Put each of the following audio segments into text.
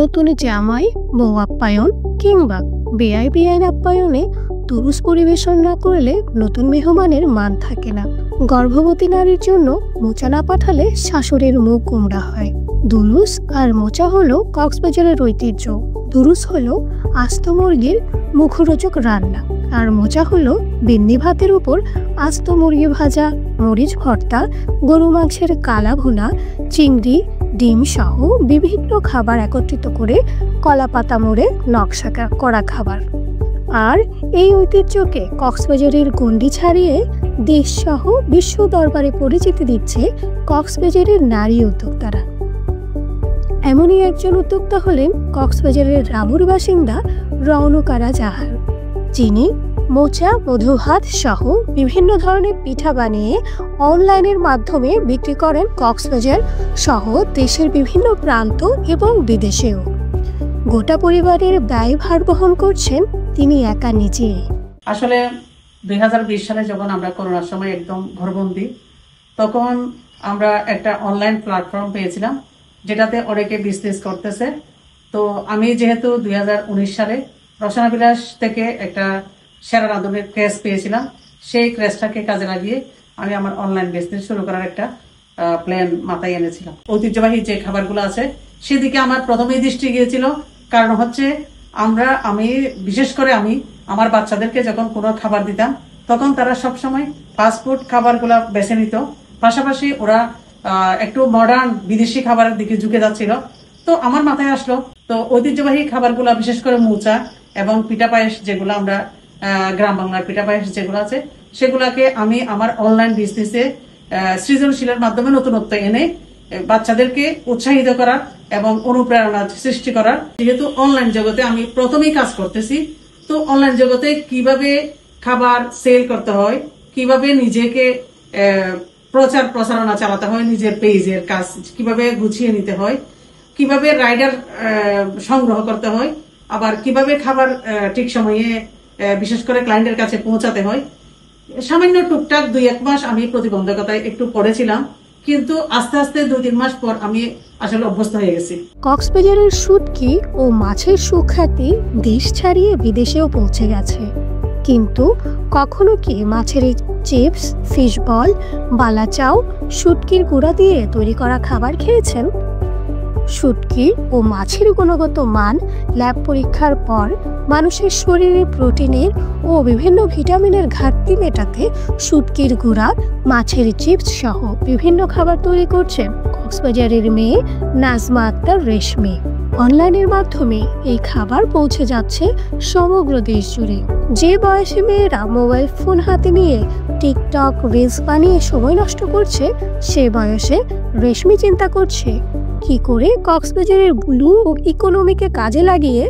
নতুন জামাই, বউ আপ্যায়ন কিংবা বেআই আপ্যায়নে তুরুস পরিবেশন না করলে নতুন মেহমানের মান থাকে না। গর্ভবতী নারীর জন্য মোচা না পাঠালে শাশুড়ির মুখ কুমড়া হয়। দুরুস আর মোচা হলো কক্সবাজারের ঐতিহ্য। দুরুস হলো আস্ত মুরগির মুখরোচক রান্না, আর মোচা হলো বিন্নি ভাতের উপর আস্ত মুরগি ভাজা, মরিচ ভর্তা, গরু মাংসের কালা ভুনা, চিংড়ি, ডিম সহ বিভিন্ন খাবার একত্রিত করে কলা পাতা মোড়ে নকশা করা খাবার। আর এই ঐতিহ্যকে কক্সবাজারের গণ্ডি ছাড়িয়ে দেশসহ বিশ্ব দরবারে পরিচিতি দিচ্ছে কক্সবাজারের নারী উদ্যোক্তারা। এমনই একজন উদ্যোক্তা হলেন কক্সবাজারের রামুর বাসিন্দা রওনকারা জাহান, যিনি মোচা, মধুভাত সহ বিভিন্ন ধরনের পিঠা বানিয়ে অনলাইনের মাধ্যমে বিক্রি করেন কক্সবাজার সহ দেশের বিভিন্ন প্রান্ত এবং বিদেশেও। গোটা পরিবারের ব্যয়ভার বহন করছেন তিনি একা নিজে। আসলে 2020 সালে যখন আমরা করোনার সময় একদম ঘরবন্দি, তখন আমরা একটা অনলাইন প্ল্যাটফর্ম পেয়েছিলাম যেটাতে অনেকে বিজনেস করতেছে। তো আমি যেহেতু 2019 সালে রসনা বিলাস থেকে একটা সেরা রাঁধুনের ক্রেজ পেয়েছিলাম, সেই ক্রেজটাকে কাজে লাগিয়ে আমি আমার অনলাইন বিজনেস শুরু করার একটা প্ল্যান মাথায় এনেছিলাম। ঐতিহ্যবাহী যে খাবারগুলো আছে সেদিকে আমার প্রথমেই দৃষ্টি গিয়েছিল। কারণ হচ্ছে আমি বিশেষ করে আমার বাচ্চাদেরকে যখন কোনো খাবার দিতাম তখন তারা সবসময় ফাস্টফুড খাবারগুলা বেছে নিত, পাশাপাশি ওরা একটু মডার্ন বিদেশি খাবারের দিকে ঝুঁকে যাচ্ছিল। তো আমার মাথায় আসলো, তো ঐতিহ্যবাহী খাবারগুলা বিশেষ করে মোচা এবং পিঠা পায়েস, যেগুলো আমরা গ্রাম বাংলার পিঠা পায়েস যেগুলো আছে, সেগুলাকে আমি আমার অনলাইন বিজনেসে সৃজনশীলের মাধ্যমে নতুনত্ব এনে বাচ্চাদেরকে উৎসাহিত করার এবং অনুপ্রেরণা সৃষ্টি করার। যেহেতু অনলাইন জগতে আমি প্রথমেই কাজ করতেছি, তো অনলাইন জগতে কিভাবে খাবার সেল করতে হয়, কিভাবে নিজেকে প্রচার প্রচারণা চালাতে হয়, নিজের পেজের কাজ কিভাবে গুছিয়ে নিতে হয়, কিভাবে রাইডার সংগ্রহ করতে হয়, আবার কিভাবে খাবার ঠিক সময়ে বিশেষ করে ক্লায়েন্টের কাছে পৌঁছাতে হয়, সামান্য টুকটাক 2-1 মাস আমি প্রতিবন্ধকতায় একটু পড়েছিলাম, কিন্তু আস্তে আস্তে 2-3 মাস পর আমি আসলে অভ্যস্ত হয়ে গেছি। কক্সবাজারের শুটকি ও মাছের সুখ্যাতি দেশ ছাড়িয়ে বিদেশেও পৌঁছে গেছে। কিন্তু কখনো কি মাছের চিপস, ফিশ বল, বালাচাও, শুটকির গুঁড়া দিয়ে তৈরি করা খাবার খেয়েছেন? শুটকি ও মাছের গুণগত মান ল্যাব পরীক্ষার পর মানুষের শরীরে প্রোটিনের ও বিভিন্ন ভিটামিনের ঘাটতি মেটাতে শুটকির গুঁড়া, মাছের চিপস সহ বিভিন্ন খাবার তৈরি করছেন কক্সবাজারের মেয়ে নাজমা আক্তার রেশমি। অনলাইনের মাধ্যমে এই খাবার পৌঁছে যাচ্ছে সমগ্র দেশ জুড়ে। যে বয়সী মেয়েরা মোবাইল ফোন হাতে নিয়ে টিকটক, রিলস বানিয়ে সময় নষ্ট করছে, সে বয়সে রেশমি চিন্তা করছে কি করে কক্সবাজারের ব্লু ইকোনমিকে কাজে লাগিয়ে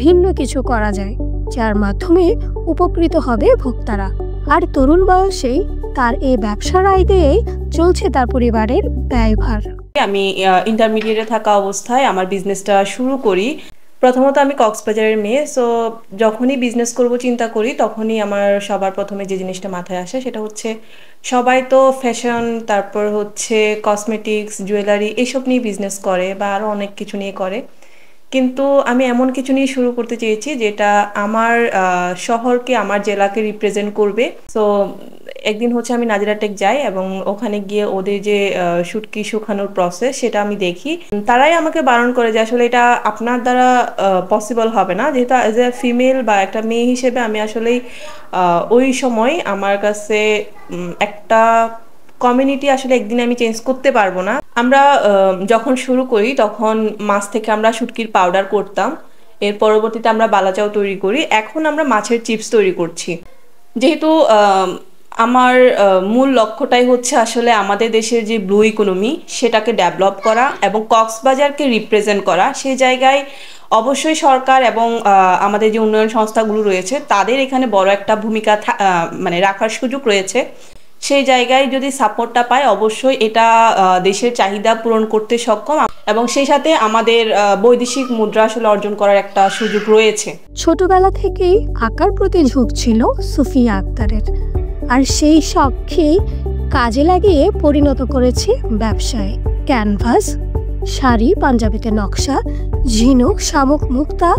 ভিন্ন কিছু করা যায়, যার মাধ্যমে উপকৃত হবে ভোক্তারা। আর তরুণ বয়সেই তার এই ব্যবসার আয় দিয়েই চলছে তার পরিবারের ব্যয়ভার। আমি ইন্টারমিডিয়েটে থাকা অবস্থায় আমার বিজনেসটা শুরু করি। প্রথমত আমি কক্সবাজারের মেয়ে, সো যখনই বিজনেস করব চিন্তা করি তখনই আমার সবার প্রথমে যে জিনিসটা মাথায় আসে সেটা হচ্ছে সবাই তো ফ্যাশন, তারপর হচ্ছে কসমেটিক্স, জুয়েলারি এইসব নিয়ে বিজনেস করে বা আরও অনেক কিছু নিয়ে করে, কিন্তু আমি এমন কিছু নিয়ে শুরু করতে চেয়েছি যেটা আমার শহরকে, আমার জেলাকে রিপ্রেজেন্ট করবে। সো একদিন হচ্ছে আমি নাজিরা টেক যাই এবং ওখানে গিয়ে ওদের যে শুটকি শুকানোর প্রসেস সেটা আমি দেখি। তারাই আমাকে বারণ করে যে আসলে এটা আপনার দ্বারা পসিবল হবে না, যেহেতু অ্যাজ এ ফিমেল বা একটা মেয়ে হিসেবে আমি আসলেই ওই সময় আমার কাছে একটা কমিউনিটি আসলে একদিন আমি চেঞ্জ করতে পারবো না। আমরা যখন শুরু করি তখন মাছ থেকে আমরা শুটকির পাউডার করতাম, এর পরবর্তীতে আমরা বালাচাও তৈরি করি, এখন আমরা মাছের চিপস তৈরি করছি। যেহেতু আমার মূল লক্ষ্যটাই হচ্ছে আসলে আমাদের দেশের যে ব্লু ইকোনমি সেটাকে ডেভেলপ করা এবং কক্সবাজারকে রিপ্রেজেন্ট করা, সেই জায়গায় অবশ্যই সরকার এবং আমাদের যে উন্নয়ন সংস্থাগুলো রয়েছে তাদের এখানে বড় একটা ভূমিকা রাখার সুযোগ রয়েছে। সেই জায়গায় যদি সাপোর্টটা পায় অবশ্যই এটা দেশের চাহিদা পূরণ করতে সক্ষম এবং সেই সাথে আমাদের বৈদেশিক মুদ্রা আসলে অর্জন করার একটা সুযোগ রয়েছে। ছোটবেলা থেকেই আঁকার প্রতি ঝোঁক ছিল সুফিয়া আক্তারের, আর সেই শখকেই কাজে লাগিয়ে পরিণত করেছে ব্যবসায়। ক্যানভাস, শাড়ি পাঞ্জাবিতে নকশা, ঝিনুক, শামুক, মুক্তা,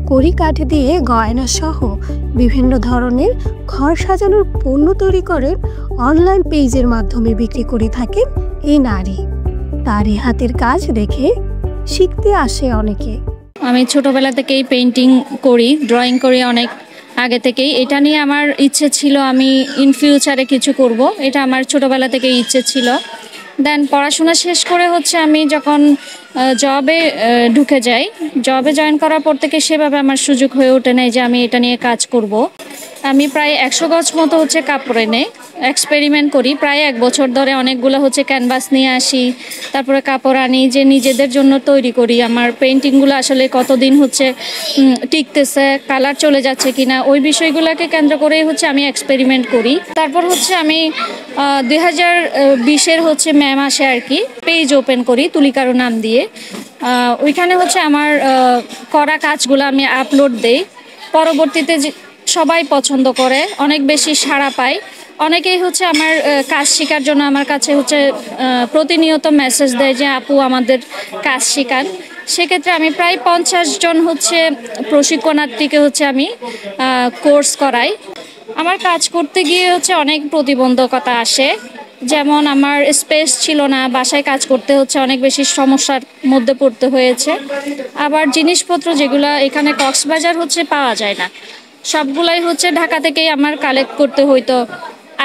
কড়ি কাঠ দিয়ে গয়না সহ বিভিন্ন ধরনের ঘর সাজানোর পণ্য তৈরি করে অনলাইন পেজের মাধ্যমে বিক্রি করে থাকেন এই নারী। তার এই হাতের কাজ দেখে শিখতে আসে অনেকে। আমি ছোটবেলা থেকেই পেইন্টিং করি, ড্রয়িং করি অনেক আগে থেকেই। এটা নিয়ে আমার ইচ্ছে ছিল আমি ইন ফিউচারে কিছু করব, এটা আমার ছোটবেলা থেকেই ইচ্ছে ছিল। দেন পড়াশোনা শেষ করে আমি যখন জবে ঢুকে যাই, জবে জয়েন করার পর থেকে সেভাবে আমার সুযোগ হয়ে ওঠে নাই যে আমি এটা নিয়ে কাজ করব। আমি প্রায় 100 গজ মতো কাপড় এনে এক্সপেরিমেন্ট করি প্রায় 1 বছর ধরে। অনেকগুলো ক্যানভাস নিয়ে আসি, তারপরে কাপড় আনি যে নিজেদের জন্য তৈরি করি। আমার পেইন্টিংগুলো আসলে কতদিন টিকতেছে, কালার চলে যাচ্ছে কিনা, ওই বিষয়গুলোকে কেন্দ্র করেই আমি এক্সপেরিমেন্ট করি। তারপর আমি 2020-এর মে মাসে আর কি পেজ ওপেন করি তুলিকারু নাম দিয়ে। ওইখানে আমার করা কাজগুলো আমি আপলোড দেই। পরবর্তীতে সবাই পছন্দ করে, অনেক বেশি সাড়া পায়। অনেকেই আমার কাজ শেখার জন্য আমার কাছে প্রতিনিয়ত মেসেজ দেয় যে আপু আমাদের কাজ শেখান। সেক্ষেত্রে আমি প্রায় 50 জন প্রশিক্ষণার্থীকে আমি কোর্স করাই। আমার কাজ করতে গিয়ে অনেক প্রতিবন্ধকতা আসে, যেমন আমার স্পেস ছিল না, বাসায় কাজ করতে অনেক বেশি সমস্যার মধ্যে পড়তে হয়েছে। আবার জিনিসপত্র যেগুলো এখানে কক্সবাজার পাওয়া যায় না, সবগুলাই ঢাকা থেকেই আমার কালেক্ট করতে হইতো।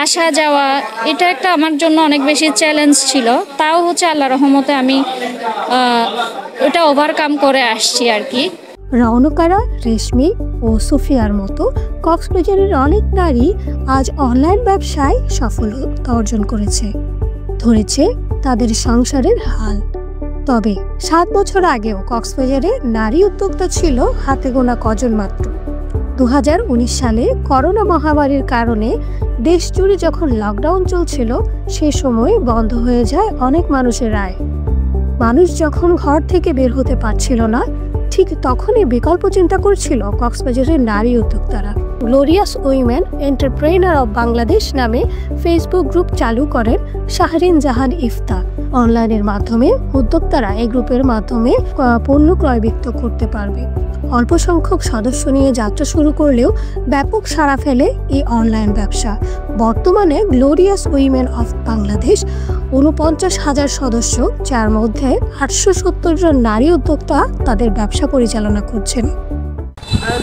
আসা যাওয়া এটা একটা আমার জন্য অনেক বেশি চ্যালেঞ্জ ছিল। তাও আল্লাহর রহমতে আমি এটা ওভারকাম করে আসছি আর কি। রৌনকারা, রেশমি ও সুফিয়ার মতো কক্সবাজারের অনেক নারী আজ অনলাইন ব্যবসায় সফলতা অর্জন করেছে, ধরেছে তাদের সংসারের হাল। তবে 7 বছর আগেও কক্সবাজারে নারী উদ্যোক্তা ছিল হাতে গোনা কজন মাত্র। 2019 সালে করোনা মহামারীর কারণে দেশ জুড়ে যখন লকডাউন চলছিল, সে সময় বন্ধ হয়ে যায় অনেক মানুষের আয়। মানুষ যখন ঘর থেকে বের হতে পারছিল না, ঠিক তখনই বিকল্প চিন্তা করছিল কক্সবাজারের নারী উদ্যোক্তারা। Glorious women entrepreneur of Bangladesh নামে ফেসবুক গ্রুপ চালু করেন শাহরিন জাহান ইফতা। অনলাইনের মাধ্যমে উদ্যোক্তারা এই গ্রুপের মাধ্যমে পণ্য ক্রয় বিক্রয় করতে পারবে। অল্প সংখ্যক সদস্য নিয়ে যাত্রা শুরু করলেও ব্যাপক সাড়া ফেলে এই অনলাইন ব্যবসা। বর্তমানে গ্লোরিয়াস উইমেন অফ বাংলাদেশ 49,000 সদস্য, যার মধ্যে 870 জন নারী উদ্যোক্তা তাদের ব্যবসা পরিচালনা করছেন।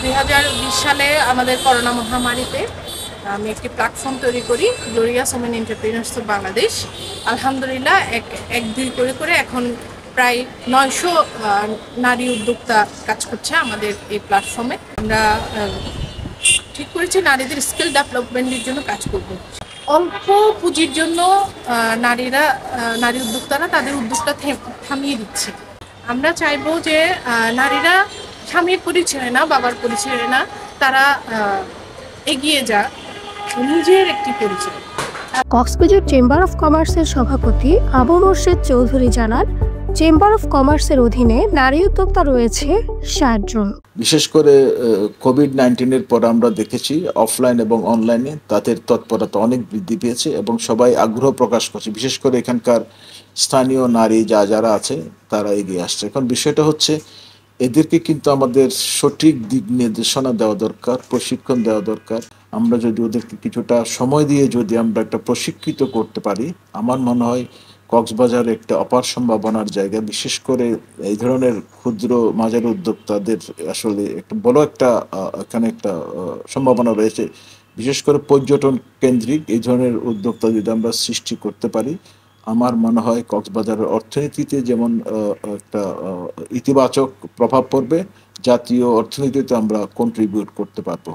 2020 সালে আমাদের করোনা মহামারীতে আমি একটি প্ল্যাটফর্ম তৈরি করি, glorious women entrepreneurs of Bangladesh. আলহামদুলিল্লাহ এক দুই করে এখন প্রায় 900 নারী উদ্যোক্তা কাজ করছে আমাদের এই প্ল্যাটফর্মে। আমরা ঠিক করেছি নারীদের স্কিল ডেভেলপমেন্টের জন্য কাজ করব। অল্প পুঁজির জন্য নারী উদ্যোক্তারা তাদের উদ্যোগটা থামিয়ে দিচ্ছে। আমরা চাইবো যে নারীরা স্বামীর পরিচয় না, বাবার পরিচয় না, তারা এগিয়ে যাক, নিজের একটি পরিচয়। কক্সবাজার চেম্বার অফ কমার্সের সভাপতি আবু মোর্শেদ চৌধুরী জানান, চেম্বার অফ কমার্সের অধীনে নারী উদ্যোক্তা রয়েছে 60 জন। বিশেষ করে কোভিড-19-এর পর আমরা দেখেছি অফলাইন এবং অনলাইনে তাদের তৎপরতা অনেক বৃদ্ধি পেয়েছে এবং সবাই আগ্রহ প্রকাশ করছে। বিশেষ করে এখানকার স্থানীয় নারী যারা আছে তারা এগিয়ে আসছে। এখন বিষয়টা হচ্ছে এদেরকে কিন্তু আমাদের সঠিক দিক নির্দেশনা দেওয়া দরকার, প্রশিক্ষণ দেওয়া দরকার। আমরা যদি ওদেরকে কিছুটা সময় দিয়ে যদি আমরা একটা প্রশিক্ষিত করতে পারি, আমার মনে হয় কক্সবাজার একটা অপার সম্ভাবনার জায়গা। বিশেষ করে এই ধরনের ক্ষুদ্র মাঝারি উদ্যোক্তাদের আসলে একটা বড় এখানে একটা সম্ভাবনা রয়েছে। বিশেষ করে পর্যটন কেন্দ্রিক এই ধরনের উদ্যোক্তা যদি আমরা সৃষ্টি করতে পারি, আমার মনে হয় কক্সবাজারের অর্থনীতিতে যেমন একটা ইতিবাচক প্রভাব পড়বে, জাতীয় অর্থনীতিতে আমরা কন্ট্রিবিউট করতে পারবো।